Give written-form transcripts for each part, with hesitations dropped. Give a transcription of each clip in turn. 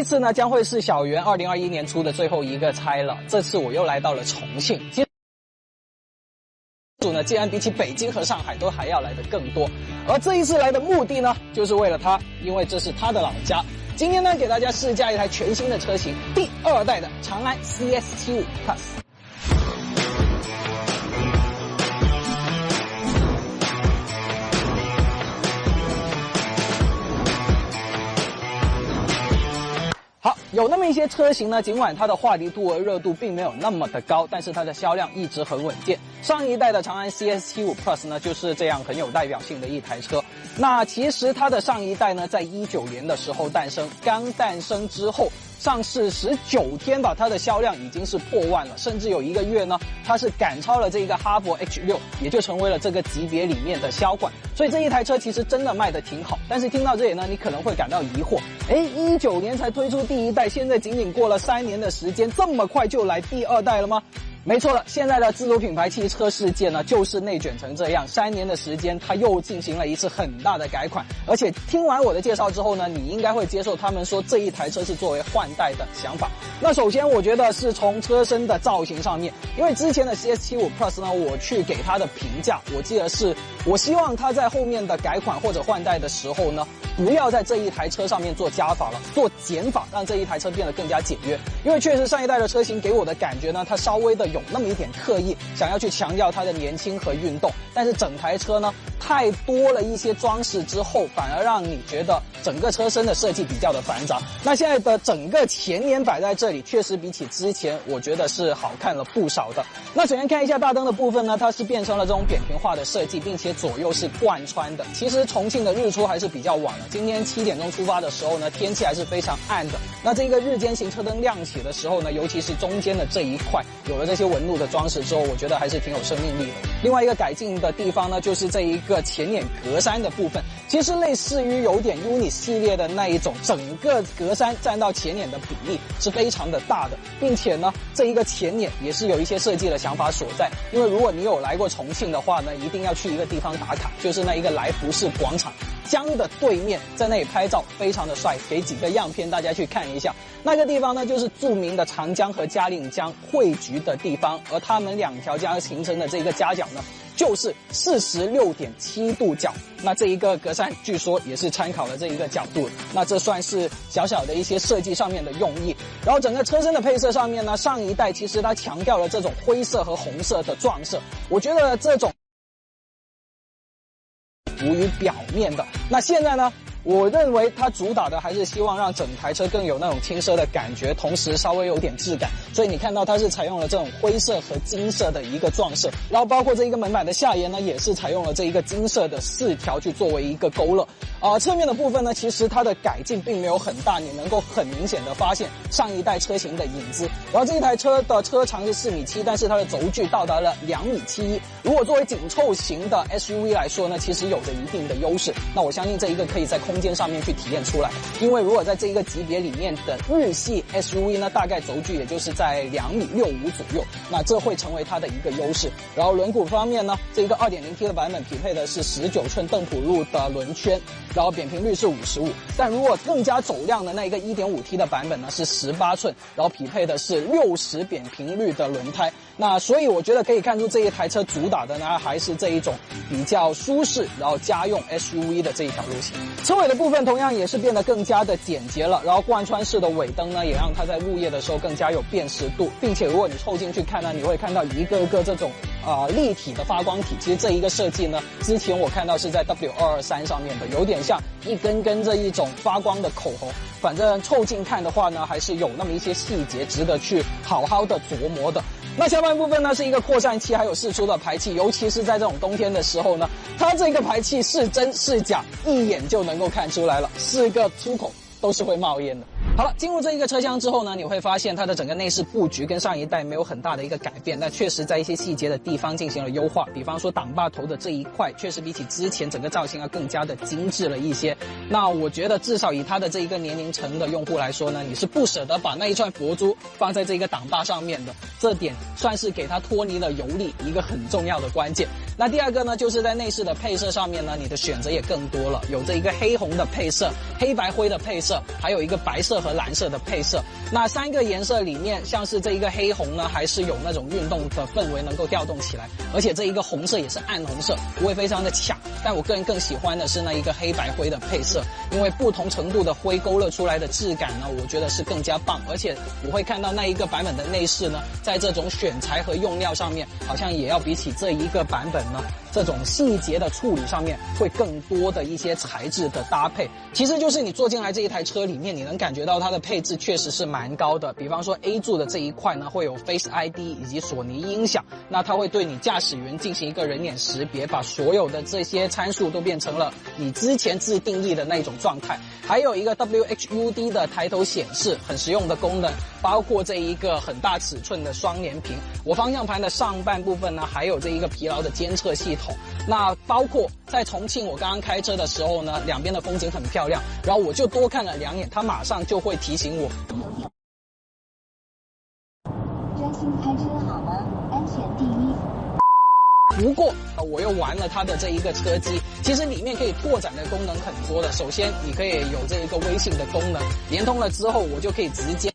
这次呢将会是小圆2021年出的最后一个拆了。这次我又来到了重庆，其实呢竟然比起北京和上海都还要来得更多。而这一次来的目的呢，就是为了它，因为这是他的老家。今天呢给大家试驾一台全新的车型，第2代的长安 CS75 Plus。好，有那么一些车型呢，尽管它的话题度和热度并没有那么的高，但是它的销量一直很稳健。上一代的长安 CS75 Plus 呢，就是这样很有代表性的一台车。那其实它的上一代呢，在19年的时候诞生，刚诞生之后，上市19天吧，它的销量已经是破万了，甚至有一个月呢，它是赶超了这个哈弗 H6， 也就成为了这个级别里面的销冠。所以这一台车其实真的卖得挺好。但是听到这里呢，你可能会感到疑惑，19年才推出第一代，现在仅仅过了3年的时间，这么快就来第2代了吗？没错了，现在的自主品牌汽车世界呢，就是内卷成这样，3年的时间，它又进行了一次很大的改款。而且听完我的介绍之后呢，你应该会接受他们说这一台车是作为换代的想法。那首先我觉得是从车身的造型上面，因为之前的 CS75 Plus 呢，我去给它的评价，我记得是我希望它在后面的改款或者换代的时候呢，不要在这一台车上面做加法了，做减法，让这一台车变得更加简约。因为确实上一代的车型给我的感觉呢，它稍微的有那么一点刻意，想要去强调它的年轻和运动，但是整台车呢太多了一些装饰之后，反而让你觉得整个车身的设计比较的繁杂。那现在的整个前脸摆在这里，确实比起之前我觉得是好看了不少的。那首先看一下大灯的部分呢，它是变成了这种扁平化的设计，并且左右是贯穿的。其实重庆的日出还是比较晚了，今天7点钟出发的时候呢，天气还是非常暗的。那这个日间行车灯亮起的时候呢，尤其是中间的这一块有了这些纹路的装饰之后，我觉得还是挺有生命力的。另外一个改进的地方呢，就是这一个前脸格栅的部分，其实类似于有点 UNI 系列的那一种，整个格栅占到前脸的比例是非常的大的，并且呢，这一个前脸也是有一些设计的想法所在。因为如果你有来过重庆的话呢，一定要去一个地方打卡，就是那一个来福士广场。江的对面，在那里拍照非常的帅，给几个样片大家去看一下。那个地方呢，就是著名的长江和嘉陵江汇聚的地方，而它们2条江形成的这个夹角呢，就是46.7度角。那这一个格栅据说也是参考了这一个角度，那这算是小小的一些设计上面的用意。然后整个车身的配色上面呢，上一代其实它强调了这种灰色和红色的撞色，我觉得这种浮于表面的。那现在呢，我认为它主打的还是希望让整台车更有那种轻奢的感觉，同时稍微有点质感。所以你看到它是采用了这种灰色和金色的一个撞色，然后包括这一个门板的下沿呢，也是采用了这一个金色的4条去作为一个勾勒。侧面的部分呢，其实它的改进并没有很大，你能够很明显的发现上一代车型的影子。然后这一台车的车长是4.7米，但是它的轴距到达了2.71米。如果作为紧凑型的 SUV 来说呢，其实有着一定的优势。那我相信这一个可以在空间上面去体验出来，因为如果在这一个级别里面的日系 SUV 呢，大概轴距也就是在2.65米左右，那这会成为它的一个优势。然后轮毂方面呢，这个 2.0T 的版本匹配的是19寸邓普路的轮圈，然后扁平率是55，但如果更加走量的那一个 1.5T 的版本呢，是18寸，然后匹配的是60扁平率的轮胎。那所以我觉得可以看出这一台车主打的呢，还是这一种比较舒适然后家用 SUV 的这一条路线。车尾的部分同样也是变得更加的简洁了，然后贯穿式的尾灯呢，也让它在入夜的时候更加有辨识度，并且如果你凑近去看呢，你会看到一个个这种立体的发光体。其实这一个设计呢，之前我看到是在 W223 上面的，有点像一根根这一种发光的口红。反正凑近看的话呢，还是有那么一些细节值得去好好的琢磨的。那下半部分呢，是一个扩散器还有释出的排气，尤其是在这种冬天的时候呢，它这个排气是真是假，一眼就能够看出来了，4个出口都是会冒烟的。好了，进入这一个车厢之后呢，你会发现它的整个内饰布局跟上一代没有很大的一个改变，但确实在一些细节的地方进行了优化，比方说挡把头的这一块，确实比起之前整个造型要更加的精致了一些。那我觉得至少以它的这一个年龄层的用户来说呢，你是不舍得把那一串佛珠放在这个挡把上面的，这点算是给它脱离了油腻一个很重要的关键。那第二个呢，就是在内饰的配色上面呢，你的选择也更多了，有这一个黑红的配色、黑白灰的配色，还有一个白色和蓝色的配色。那3个颜色里面，像是这一个黑红呢，还是有那种运动的氛围能够调动起来，而且这一个红色也是暗红色，不会非常的抢。但我个人更喜欢的是那一个黑白灰的配色，因为不同程度的灰勾勒出来的质感呢，我觉得是更加棒。而且我会看到那一个版本的内饰呢，在这种选材和用料上面，好像也要比起这一个版本呢，这种细节的处理上面会更多的一些材质的搭配。其实就是你坐进来这一台车里面，你能感觉到它的配置确实是蛮高的。比方说 A 柱的这一块呢，会有 Face ID 以及索尼音响，那它会对你驾驶员进行一个人脸识别，把所有的这些参数都变成了你之前自定义的那种状态。还有一个 WHUD 的抬头显示，很实用的功能，包括这一个很大尺寸的双联屏。我方向盘的上半部分呢，还有这一个疲劳的监测系统。那包括在重庆我刚刚开车的时候呢，两边的风景很漂亮，然后我就多看了2眼，它马上就会提醒我专心开车好吗？安全第一。不过我又玩了它的这一个车机，其实里面可以拓展的功能很多的。首先你可以有这一个微信的功能，连通了之后我就可以直接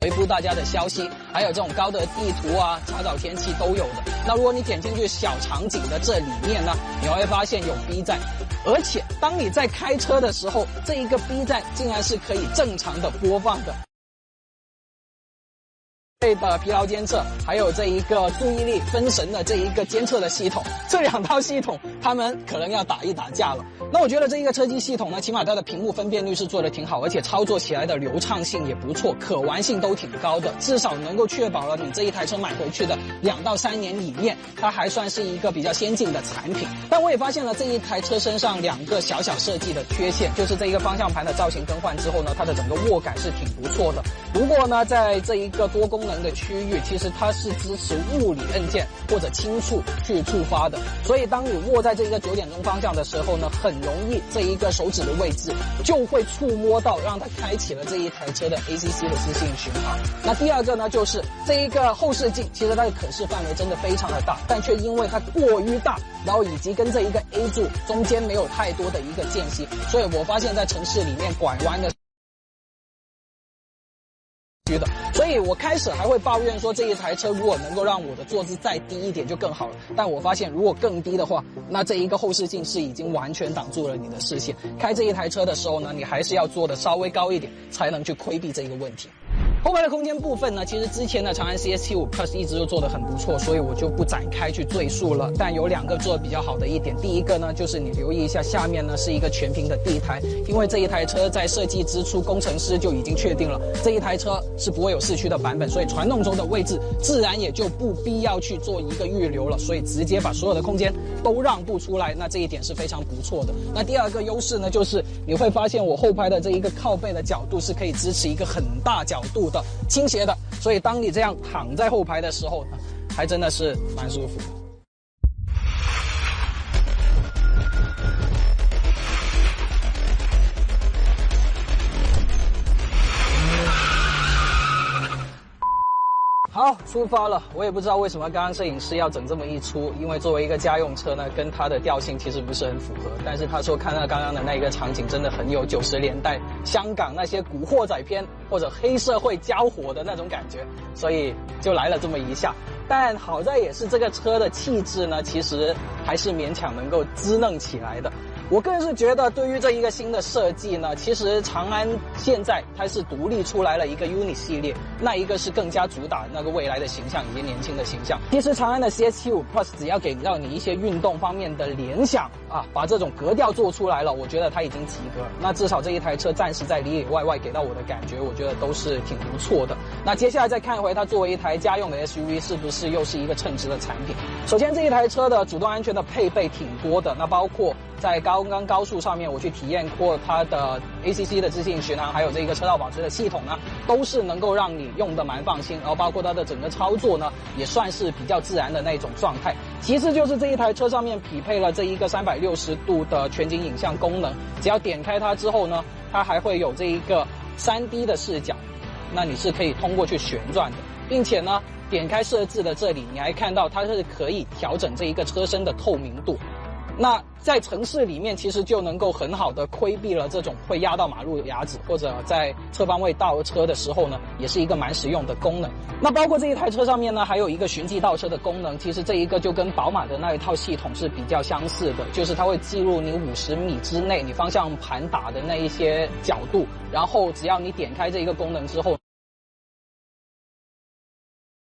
回复大家的消息，还有这种高德地图啊、查找天气都有的。那如果你点进去小场景的这里面呢，你会发现有 B 站，而且当你在开车的时候，这一个 B 站竟然是可以正常的播放的。的疲劳监测，还有这一个注意力分神的这一个监测的系统，这2套系统他们可能要打一打架了。那我觉得这一个车机系统呢，起码它的屏幕分辨率是做得挺好，而且操作起来的流畅性也不错，可玩性都挺高的，至少能够确保了你这一台车买回去的2到3年里面，它还算是一个比较先进的产品。但我也发现了这一台车身上2个小设计的缺陷，就是这一个方向盘的造型更换之后呢，它的整个握感是挺不错的。不过呢，在这一个多功能的区域，其实它是支持物理按键或者轻触去触发的，所以当你握在这一个9点钟方向的时候呢，很容易这一个手指的位置就会触摸到，让它开启了这一台车的 ACC 的自适应巡航。那第2个呢，就是这一个后视镜，其实它的可视范围真的非常的大，但却因为它过于大，然后以及跟这一个 A 柱中间没有太多的一个间隙，所以我发现在城市里面拐弯的。所以我开始还会抱怨说，这一台车如果能够让我的坐姿再低一点就更好了。但我发现如果更低的话，那这一个后视镜是已经完全挡住了你的视线。开这一台车的时候呢，你还是要坐的稍微高一点，才能去规避这个问题。后排的空间部分呢，其实之前的长安 CS75 Plus 一直都做得很不错，所以我就不展开去赘述了。但有2个做得比较好的一点，第一个呢，就是你留意一下下面呢是一个全屏的地台，因为这一台车在设计之初，工程师就已经确定了这一台车是不会有市区的版本，所以传动轴的位置自然也就不必要去做一个预留了，所以直接把所有的空间都让步出来，那这一点是非常不错的。那第2个优势呢，就是你会发现我后排的这一个靠背的角度是可以支持一个很大角度的倾斜的，所以当你这样躺在后排的时候呢，还真的是蛮舒服的。好，出发了。我也不知道为什么刚刚摄影师要整这么一出，因为作为一个家用车呢，跟它的调性其实不是很符合。但是他说看到刚刚的那个场景真的很有90年代香港那些古惑仔片或者黑社会交火的那种感觉，所以就来了这么一下。但好在也是这个车的气质呢，其实还是勉强能够滋嫩起来的。我个人是觉得，对于这一个新的设计呢，其实长安现在它是独立出来了一个 UNI 系列，那一个是更加主打那个未来的形象以及年轻的形象。其实长安的 CS75 Plus 只要给到你一些运动方面的联想啊，把这种格调做出来了，我觉得它已经及格。那至少这一台车暂时在里里外外给到我的感觉，我觉得都是挺不错的。那接下来再看一回它作为一台家用的 SUV 是不是又是一个称职的产品。首先这一台车的主动安全的配备挺多的，那包括在刚刚高速上面我去体验过它的 ACC 的自适应巡航，还有这个车道保持的系统呢，都是能够让你用得蛮放心，然后包括它的整个操作呢，也算是比较自然的那种状态。其次就是这一台车上面匹配了这一个360度的全景影像功能，只要点开它之后呢，它还会有这一个 3D 的视角，那你是可以通过去旋转的，并且呢，点开设置的这里，你还看到它是可以调整这一个车身的透明度。那在城市里面其实就能够很好的规避了这种会压到马路牙子，或者在侧方位倒车的时候呢，也是一个蛮实用的功能。那包括这一台车上面呢，还有一个循迹倒车的功能，其实这一个就跟宝马的那一套系统是比较相似的，就是它会记录你50米之内你方向盘打的那一些角度，然后只要你点开这一个功能之后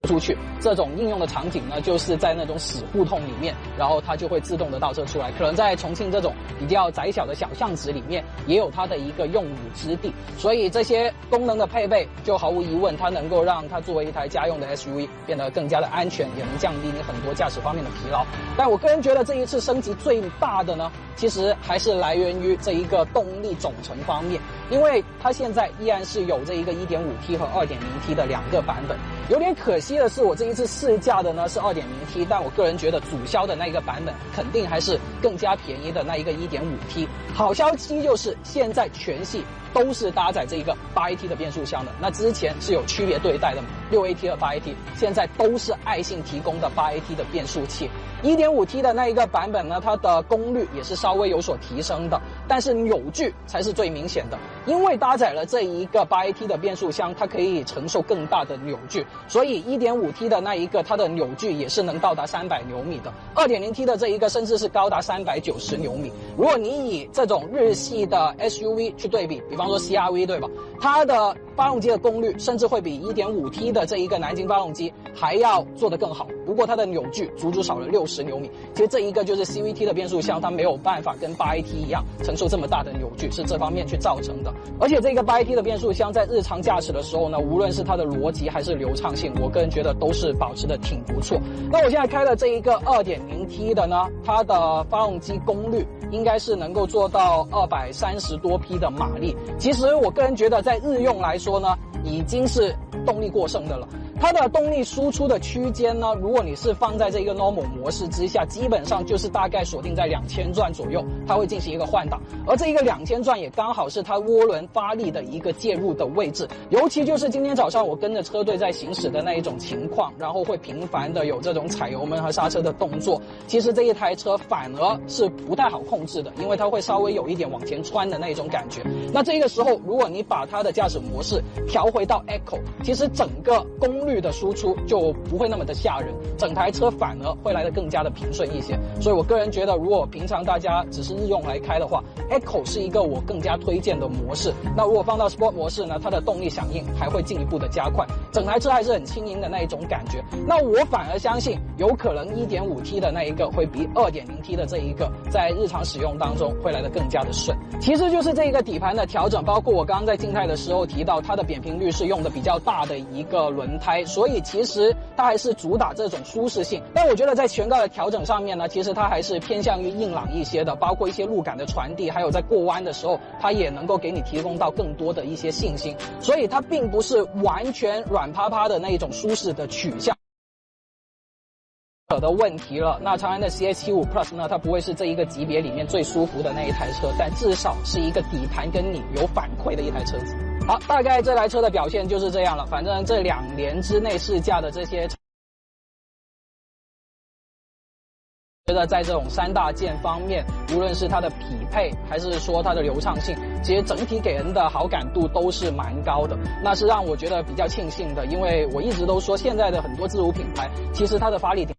出去，这种应用的场景呢，就是在那种死胡同里面，然后它就会自动的倒车出来。可能在重庆这种比较窄小的小巷子里面，也有它的一个用武之地。所以这些功能的配备，就毫无疑问，它能够让它作为一台家用的 SUV 变得更加的安全，也能降低你很多驾驶方面的疲劳。但我个人觉得这一次升级最大的呢，其实还是来源于这一个动力总成方面，因为它现在依然是有这一个 1.5T 和 2.0T 的2个版本。有点可惜的是，我这一次试驾的呢是 2.0T， 但我个人觉得主销的那一个版本肯定还是更加便宜的那一个 1.5T。好消息就是现在全系都是搭载这一个 8AT 的变速箱的，那之前是有区别对待的嘛，6AT 和 8AT， 现在都是爱信提供的 8AT 的变速器。1.5T 的那一个版本呢，它的功率也是稍微有所提升的，但是扭矩才是最明显的，因为搭载了这一个 8AT 的变速箱，它可以承受更大的扭矩，所以 1.5T 的那一个它的扭矩也是能到达300牛米的， 2.0T 的这一个甚至是高达390牛米。如果你以这种日系的 SUV 去对比，比方说 CR-V 对吧，它的发动机的功率甚至会比 1.5T 的这一个南京发动机还要做得更好，不过它的扭矩足足少了60牛米。其实这一个就是 CVT 的变速箱，它没有办法跟 8AT 一样承受这么大的扭矩，是这方面去造成的。而且这个 8AT 的变速箱在日常驾驶的时候呢，无论是它的逻辑还是流畅性，我个人觉得都是保持的挺不错。那我现在开的这一个 2.0T 的呢，它的发动机功率应该是能够做到230多匹的马力。其实我个人觉得在日用来说呢，已经是动力过剩的了。它的动力输出的区间呢，如果你是放在这个 normal 模式之下，基本上就是大概锁定在2000转左右，它会进行一个换挡。而这一个2000转也刚好是它涡轮发力的一个介入的位置。尤其就是今天早上我跟着车队在行驶的那一种情况，然后会频繁的有这种踩油门和刹车的动作，其实这一台车反而是不太好控制的，因为它会稍微有一点往前穿的那种感觉。那这个时候如果你把它的驾驶模式调回到 Eco， 其实整个功率的输出就不会那么的吓人，整台车反而会来得更加的平顺一些。所以我个人觉得，如果平常大家只是日用来开的话， Eco 是一个我更加推荐的模式。那如果放到 Sport 模式呢，它的动力响应还会进一步的加快，整台车还是很轻盈的那一种感觉。那我反而相信有可能 1.5T 的那一个会比 2.0T 的这一个在日常使用当中会来得更加的顺。其实就是这一个底盘的调整，包括我刚刚在静态的时候提到它的扁平率是用的比较大的一个轮胎，所以其实它还是主打这种舒适性。但我觉得在悬挂的调整上面呢，其实它还是偏向于硬朗一些的，包括一些路感的传递，还有在过弯的时候它也能够给你提供到更多的一些信心，所以它并不是完全软趴趴的那一种舒适的取向的问题了。那长安的 CS75 Plus 呢，它不会是这一个级别里面最舒服的那一台车，但至少是一个底盘跟你有反馈的一台车子。好，大概这台车的表现就是这样了。反正这2年之内试驾的这些，觉得在这种3大件方面，无论是它的匹配还是说它的流畅性，其实整体给人的好感度都是蛮高的，那是让我觉得比较庆幸的。因为我一直都说现在的很多自主品牌，其实它的发力点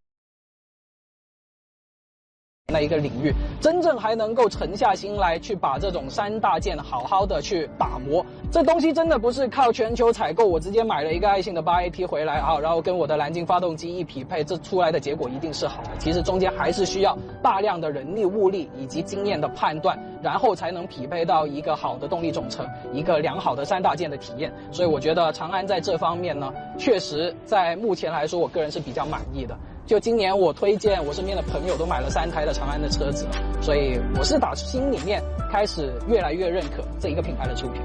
那一个领域，真正还能够沉下心来去把这种3大件好好的去打磨，这东西真的不是靠全球采购，我直接买了一个爱信的 8AT 回来啊，然后跟我的蓝鲸发动机一匹配，这出来的结果一定是好的。其实中间还是需要大量的人力物力以及经验的判断，然后才能匹配到一个好的动力总成，一个良好的3大件的体验。所以我觉得长安在这方面呢，确实在目前来说，我个人是比较满意的。就今年我推荐我身边的朋友都买了3台的长安的车子，所以我是打心里面开始越来越认可这一个品牌的出品。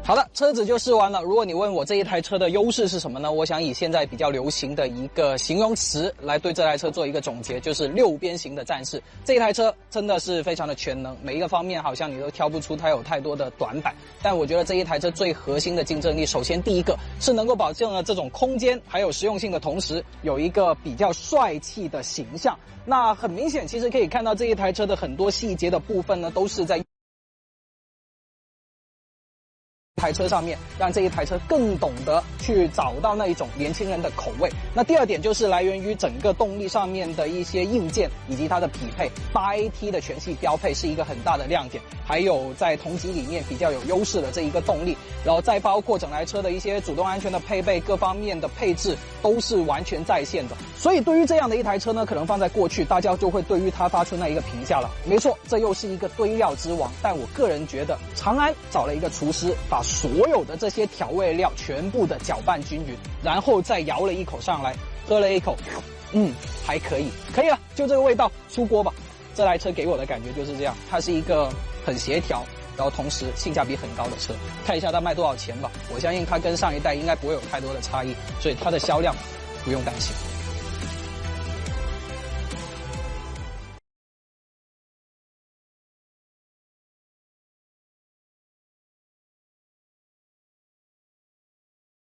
好的，车子就试完了。如果你问我这一台车的优势是什么呢？我想以现在比较流行的一个形容词来对这台车做一个总结，就是六边形的战士。这一台车真的是非常的全能，每一个方面好像你都挑不出它有太多的短板。但我觉得这一台车最核心的竞争力，首先第一个是能够保证了这种空间还有实用性的同时，有一个比较帅气的形象。那很明显，其实可以看到这一台车的很多细节的部分呢，都是在台车上面，让这一台车更懂得去找到那一种年轻人的口味。那第二点就是来源于整个动力上面的一些硬件以及它的匹配，8AT 的全系标配是一个很大的亮点，还有在同级里面比较有优势的这一个动力，然后再包括整台车的一些主动安全的配备，各方面的配置都是完全在线的。所以对于这样的一台车呢，可能放在过去，大家就会对于它发出那一个评价了。没错，这又是一个堆料之王，但我个人觉得长安找了一个厨师，把所有的这些调味料全部的搅拌均匀，然后再摇了一口上来，喝了一口，还可以，可以了，就这个味道，出锅吧。这台车给我的感觉就是这样，它是一个很协调，然后同时性价比很高的车。看一下它卖多少钱吧，我相信它跟上一代应该不会有太多的差异，所以它的销量不用担心。